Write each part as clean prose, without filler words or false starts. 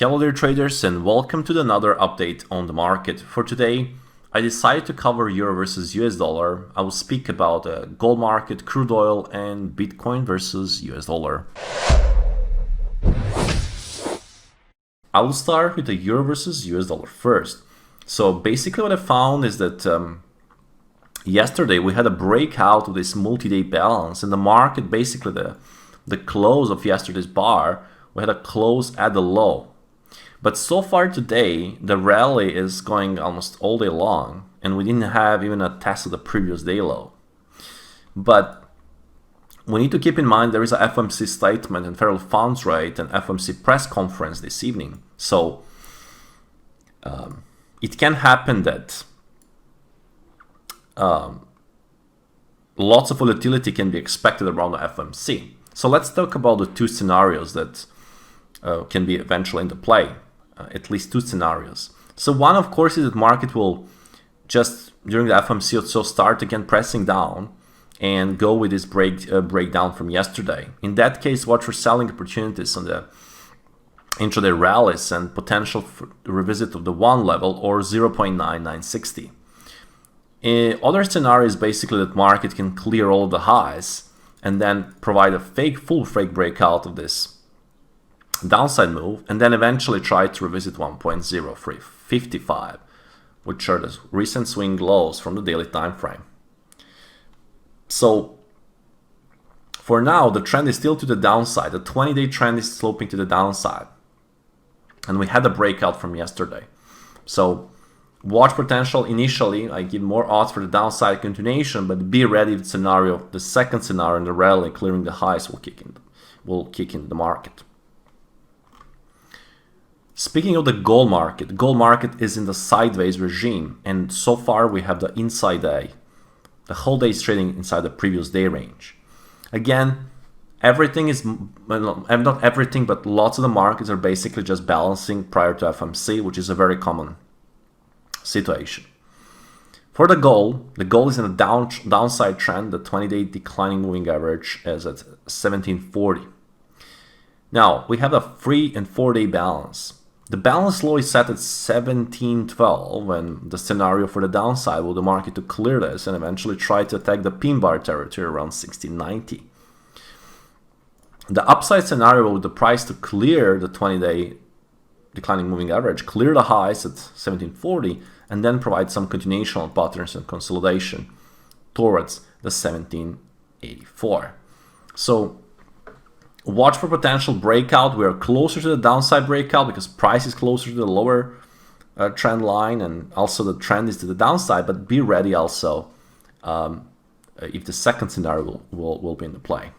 Hello there traders, and welcome to another update on the market. For today, I decided to cover Euro versus US dollar. I will speak about gold market, crude oil, and Bitcoin versus US dollar. I will start with the Euro versus US dollar first. So basically what I found is that yesterday we had a breakout of this multi-day balance, and the market, basically the close of yesterday's bar, we had a close at the low. But so far today, the rally is going almost all day long, and we didn't have even a test of the previous day low. But we need to keep in mind there is a FOMC statement and federal funds rate and FOMC press conference this evening. So it can happen that lots of volatility can be expected around the FOMC. So let's talk about the two scenarios that can be eventually into play. At least two scenarios. So one, of course, is that market will just during the FOMC or so start again pressing down and go with this breakdown from yesterday. In that case, watch for selling opportunities on the intraday rallies and potential for revisit of the one level or 0.9960. Other scenario is basically that market can clear all of the highs and then provide a full fake breakout of this downside move, and then eventually try to revisit 1.0355, which are the recent swing lows from the daily time frame. So for now, the trend is still to the downside. The 20-day trend is sloping to the downside, and we had a breakout from yesterday. So watch potential initially. I give more odds for the downside continuation, but be ready if the second scenario in the rally clearing the highs will kick in the market. Speaking of the gold market is in the sideways regime, and so far we have the inside day. The whole day is trading inside the previous day range. Again, everything is, well, not everything, but lots of the markets are basically just balancing prior to FOMC, which is a very common situation. For the gold is in a downside trend. The 20-day declining moving average is at 1740. Now, we have a 3 and 4 day balance. The balance low is set at 1712, and the scenario for the downside will the market to clear this and eventually try to attack the pin bar territory around 1690. The upside scenario with the price to clear the 20-day declining moving average, clear the highs at 1740, and then provide some continuation patterns and consolidation towards the 1784. So watch for potential breakout. We are closer to the downside breakout because price is closer to the lower trend line, and also the trend is to the downside, but be ready also if the second scenario will be in the play.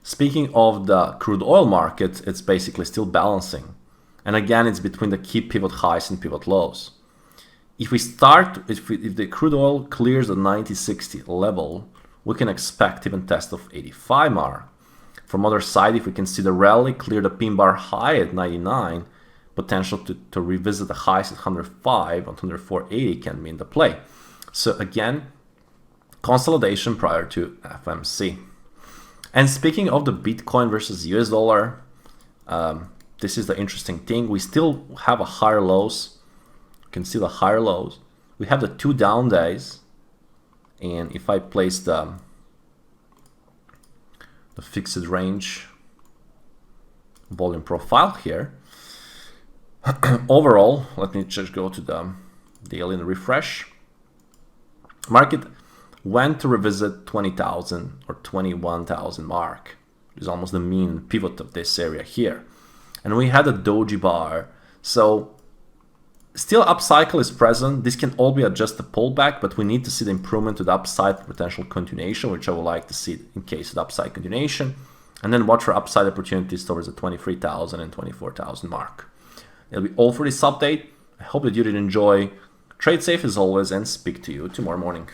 Speaking of the crude oil market, it's basically still balancing. And again, it's between the key pivot highs and pivot lows. If the crude oil clears the 9060 level, we can expect even test of 85 mark. From other side, if we can see the rally clear the pin bar high at 99, potential to revisit the highs at 105 and 104.80 can be in the play. So again, consolidation prior to FOMC. And speaking of the Bitcoin versus US dollar, this is the interesting thing. We still have a higher lows. You can see the higher lows. We have the 2 down days. And if I place the fixed range volume profile here, overall, let me just go to the daily and refresh. Market went to revisit 20,000 or 21,000 mark, which is almost the mean pivot of this area here. And we had a doji bar. So still upcycle is present. This can all be just a pullback, but we need to see the improvement to the upside for potential continuation, which I would like to see in case of upside continuation. And then watch for upside opportunities towards the 23,000 and 24,000 mark. That'll be all for this update. I hope that you did enjoy. Trade safe as always, and speak to you tomorrow morning.